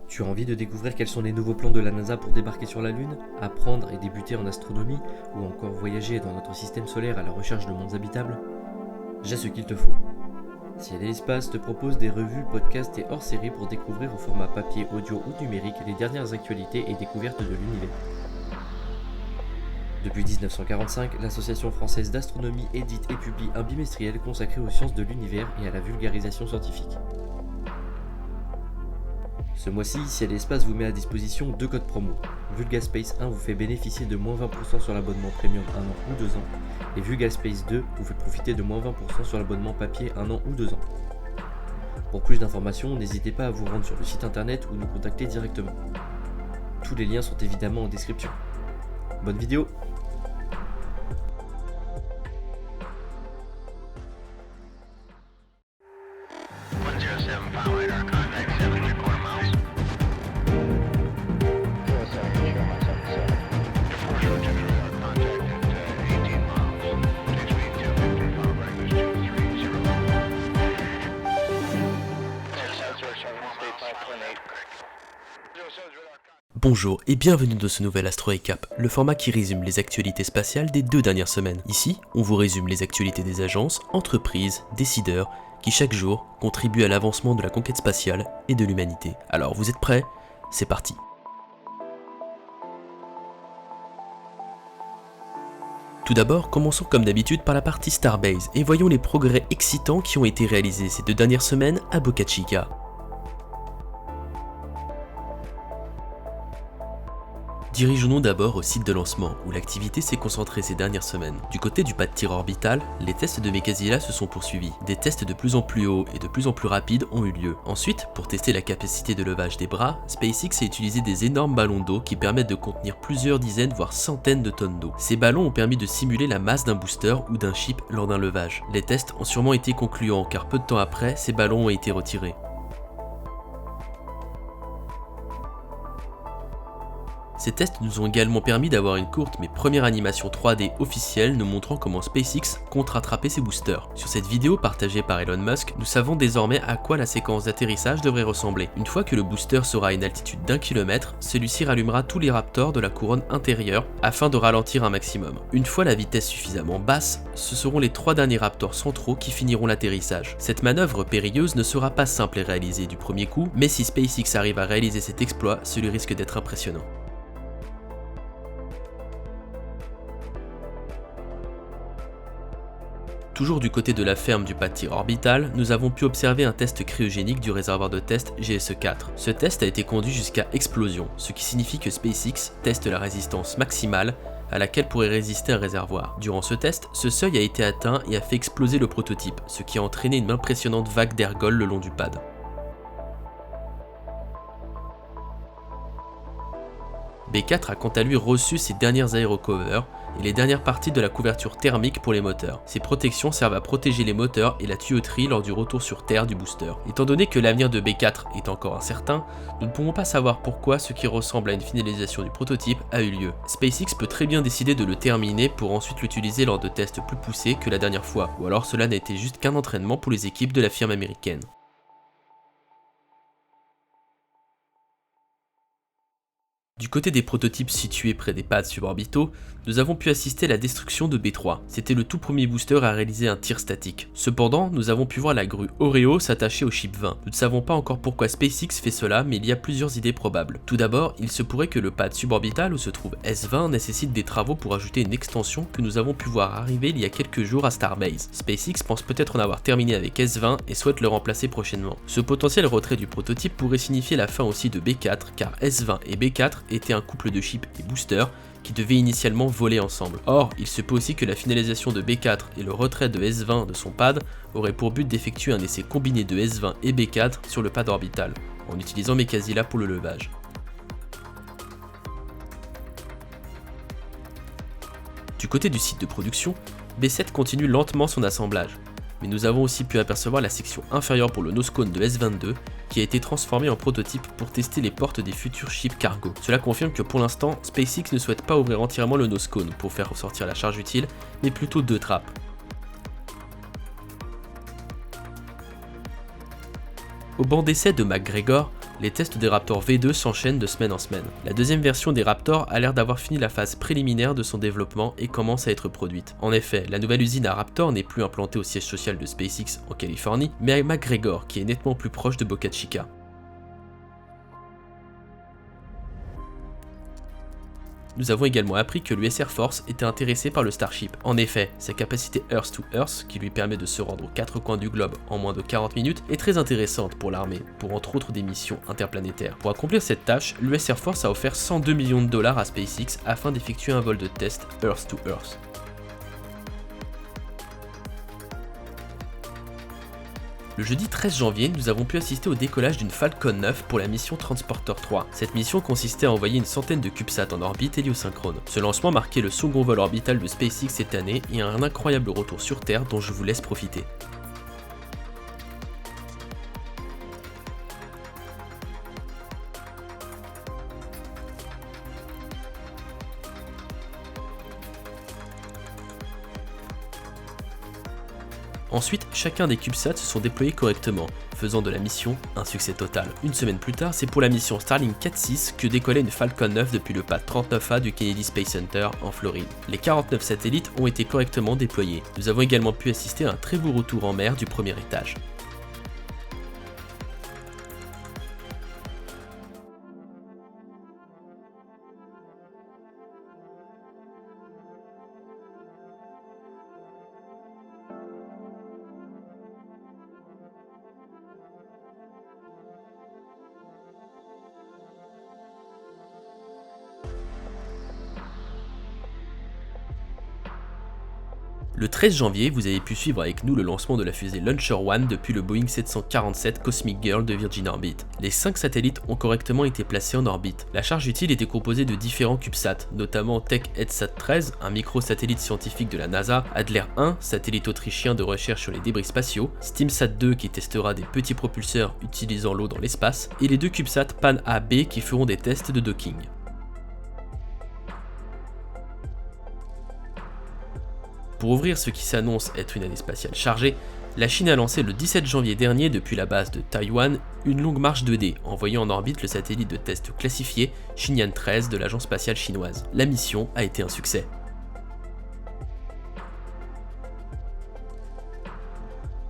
Tu as envie de découvrir quels sont les nouveaux plans de la NASA pour débarquer sur la Lune, apprendre et débuter en astronomie, ou encore voyager dans notre système solaire à la recherche de mondes habitables? J'ai ce qu'il te faut. Ciel et Espace te propose des revues, podcasts et hors-série pour découvrir au format papier, audio ou numérique les dernières actualités et découvertes de l'univers. Depuis 1945, l'Association française d'astronomie édite et publie un bimestriel consacré aux sciences de l'univers et à la vulgarisation scientifique. Ce mois-ci, Ciel et Espace vous met à disposition 2 codes promo. Vulgaspace 1 vous fait bénéficier de moins 20% sur l'abonnement premium 1 an ou 2 ans, et Vulgaspace 2 vous fait profiter de moins 20% sur l'abonnement papier 1 an ou 2 ans. Pour plus d'informations, n'hésitez pas à vous rendre sur le site internet ou nous contacter directement. Tous les liens sont évidemment en description. Bonne vidéo! Bonjour et bienvenue dans ce nouvel Astro Recap, le format qui résume les actualités spatiales des 2 dernières semaines. Ici, on vous résume les actualités des agences, entreprises, décideurs, qui chaque jour contribuent à l'avancement de la conquête spatiale et de l'humanité. Alors vous êtes prêts? C'est parti. Tout d'abord, commençons comme d'habitude par la partie Starbase et voyons les progrès excitants qui ont été réalisés ces 2 dernières semaines à Boca Chica. Dirigeons-nous d'abord au site de lancement, où l'activité s'est concentrée ces dernières semaines. Du côté du pas de tir orbital, les tests de Mekazila se sont poursuivis. Des tests de plus en plus hauts et de plus en plus rapides ont eu lieu. Ensuite, pour tester la capacité de levage des bras, SpaceX a utilisé des énormes ballons d'eau qui permettent de contenir plusieurs dizaines voire centaines de tonnes d'eau. Ces ballons ont permis de simuler la masse d'un booster ou d'un chip lors d'un levage. Les tests ont sûrement été concluants car peu de temps après, ces ballons ont été retirés. Ces tests nous ont également permis d'avoir une courte mais première animation 3D officielle nous montrant comment SpaceX compte rattraper ses boosters. Sur cette vidéo partagée par Elon Musk, nous savons désormais à quoi la séquence d'atterrissage devrait ressembler. Une fois que le booster sera à une altitude d'1 km, celui-ci rallumera tous les Raptors de la couronne intérieure afin de ralentir un maximum. Une fois la vitesse suffisamment basse, ce seront les 3 derniers Raptors centraux qui finiront l'atterrissage. Cette manœuvre périlleuse ne sera pas simple à réaliser du premier coup, mais si SpaceX arrive à réaliser cet exploit, celui risque d'être impressionnant. Toujours du côté de la ferme du pas de tir orbital, nous avons pu observer un test cryogénique du réservoir de test GSE-4. Ce test a été conduit jusqu'à explosion, ce qui signifie que SpaceX teste la résistance maximale à laquelle pourrait résister un réservoir. Durant ce test, ce seuil a été atteint et a fait exploser le prototype, ce qui a entraîné une impressionnante vague d'ergols le long du pad. B4 a quant à lui reçu ses dernières aérocovers et les dernières parties de la couverture thermique pour les moteurs. Ces protections servent à protéger les moteurs et la tuyauterie lors du retour sur Terre du booster. Étant donné que l'avenir de B4 est encore incertain, nous ne pouvons pas savoir pourquoi ce qui ressemble à une finalisation du prototype a eu lieu. SpaceX peut très bien décider de le terminer pour ensuite l'utiliser lors de tests plus poussés que la dernière fois, ou alors cela n'a été juste qu'un entraînement pour les équipes de la firme américaine. Du côté des prototypes situés près des pads suborbitaux, nous avons pu assister à la destruction de B3. C'était le tout premier booster à réaliser un tir statique. Cependant, nous avons pu voir la grue Oreo s'attacher au chip 20. Nous ne savons pas encore pourquoi SpaceX fait cela, mais il y a plusieurs idées probables. Tout d'abord, il se pourrait que le pad suborbital où se trouve S20 nécessite des travaux pour ajouter une extension que nous avons pu voir arriver il y a quelques jours à Starbase. SpaceX pense peut-être en avoir terminé avec S20 et souhaite le remplacer prochainement. Ce potentiel retrait du prototype pourrait signifier la fin aussi de B4, car S20 et B4 était un couple de chips et boosters qui devaient initialement voler ensemble. Or, il se peut aussi que la finalisation de B4 et le retrait de S20 de son pad auraient pour but d'effectuer un essai combiné de S20 et B4 sur le pad orbital, en utilisant Mekazila pour le levage. Du côté du site de production, B7 continue lentement son assemblage, mais nous avons aussi pu apercevoir la section inférieure pour le nose cone de S22 qui a été transformée en prototype pour tester les portes des futurs chips cargo. Cela confirme que pour l'instant, SpaceX ne souhaite pas ouvrir entièrement le nose cone pour faire ressortir la charge utile, mais plutôt 2 trappes. Au banc d'essai de McGregor, Les tests des Raptor V2 s'enchaînent de semaine en semaine. La deuxième version des Raptor a l'air d'avoir fini la phase préliminaire de son développement et commence à être produite. En effet, la nouvelle usine à Raptor n'est plus implantée au siège social de SpaceX en Californie, mais à McGregor, qui est nettement plus proche de Boca Chica. Nous avons également appris que l'US Air Force était intéressé par le Starship. En effet, sa capacité Earth to Earth, qui lui permet de se rendre aux 4 coins du globe en moins de 40 minutes, est très intéressante pour l'armée, pour entre autres des missions interplanétaires. Pour accomplir cette tâche, l'US Air Force a offert 102 millions de dollars à SpaceX afin d'effectuer un vol de test Earth to Earth. Le jeudi 13 janvier, nous avons pu assister au décollage d'une Falcon 9 pour la mission Transporter 3. Cette mission consistait à envoyer une centaine de CubeSats en orbite héliosynchrone. Ce lancement marquait le second vol orbital de SpaceX cette année et un incroyable retour sur Terre dont je vous laisse profiter. Ensuite, chacun des CubeSats se sont déployés correctement, faisant de la mission un succès total. Une semaine plus tard, c'est pour la mission Starlink 4.6 que décollait une Falcon 9 depuis le pad 39A du Kennedy Space Center en Floride. Les 49 satellites ont été correctement déployés. Nous avons également pu assister à un très beau retour en mer du premier étage. Le 13 janvier, vous avez pu suivre avec nous le lancement de la fusée Launcher One depuis le Boeing 747 Cosmic Girl de Virgin Orbit. Les 5 satellites ont correctement été placés en orbite. La charge utile était composée de différents CubeSats, notamment Tech-EdSat 13, un micro-satellite scientifique de la NASA, Adler 1, satellite autrichien de recherche sur les débris spatiaux, SteamSat 2 qui testera des petits propulseurs utilisant l'eau dans l'espace, et les 2 CubeSats Pan-A-B qui feront des tests de docking. Pour ouvrir ce qui s'annonce être une année spatiale chargée, la Chine a lancé le 17 janvier dernier depuis la base de Taïwan une longue marche 2D, envoyant en orbite le satellite de test classifié Shiyan 13 de l'agence spatiale chinoise. La mission a été un succès.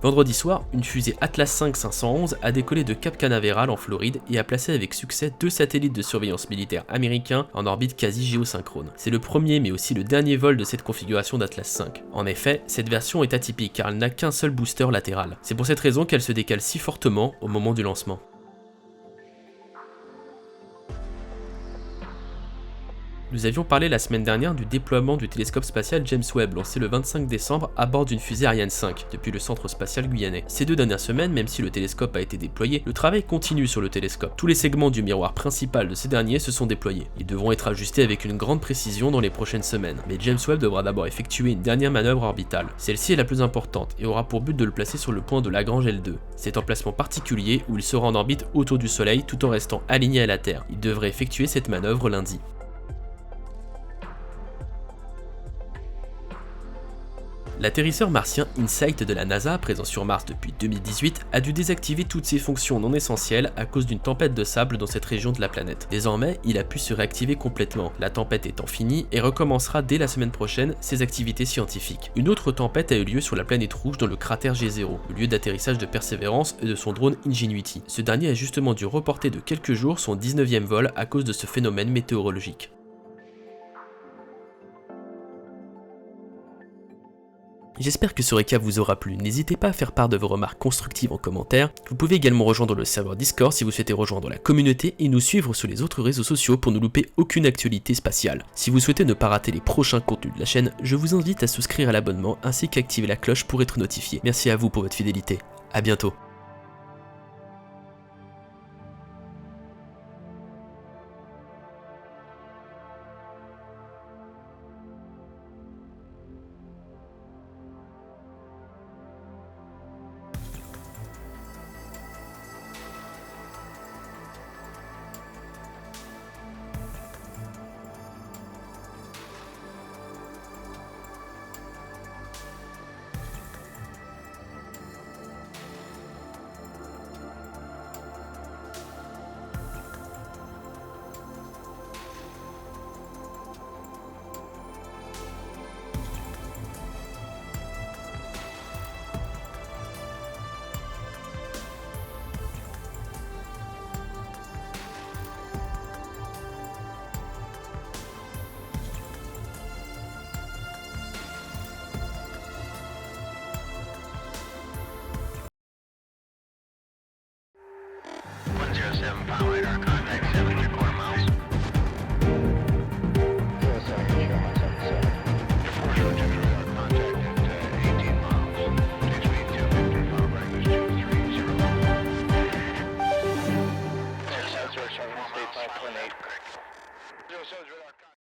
Vendredi soir, une fusée Atlas V 511 a décollé de Cap Canaveral en Floride et a placé avec succès 2 satellites de surveillance militaire américains en orbite quasi géosynchrone. C'est le premier mais aussi le dernier vol de cette configuration d'Atlas V. En effet, cette version est atypique car elle n'a qu'un seul booster latéral. C'est pour cette raison qu'elle se décale si fortement au moment du lancement. Nous avions parlé la semaine dernière du déploiement du télescope spatial James Webb lancé le 25 décembre à bord d'une fusée Ariane 5 depuis le centre spatial guyanais. Ces 2 dernières semaines, même si le télescope a été déployé, le travail continue sur le télescope. Tous les segments du miroir principal de ces derniers se sont déployés. Ils devront être ajustés avec une grande précision dans les prochaines semaines, mais James Webb devra d'abord effectuer une dernière manœuvre orbitale. Celle-ci est la plus importante et aura pour but de le placer sur le point de Lagrange L2. C'est un emplacement particulier où il sera en orbite autour du Soleil tout en restant aligné à la Terre. Il devrait effectuer cette manœuvre lundi. L'atterrisseur martien InSight de la NASA, présent sur Mars depuis 2018, a dû désactiver toutes ses fonctions non essentielles à cause d'une tempête de sable dans cette région de la planète. Désormais, il a pu se réactiver complètement, la tempête étant finie, et recommencera dès la semaine prochaine ses activités scientifiques. Une autre tempête a eu lieu sur la planète rouge dans le cratère G0, le lieu d'atterrissage de Perseverance et de son drone Ingenuity. Ce dernier a justement dû reporter de quelques jours son 19e vol à cause de ce phénomène météorologique. J'espère que ce récap vous aura plu, n'hésitez pas à faire part de vos remarques constructives en commentaire. Vous pouvez également rejoindre le serveur Discord si vous souhaitez rejoindre la communauté et nous suivre sur les autres réseaux sociaux pour ne louper aucune actualité spatiale. Si vous souhaitez ne pas rater les prochains contenus de la chaîne, je vous invite à souscrire à l'abonnement ainsi qu'à activer la cloche pour être notifié. Merci à vous pour votre fidélité, à bientôt.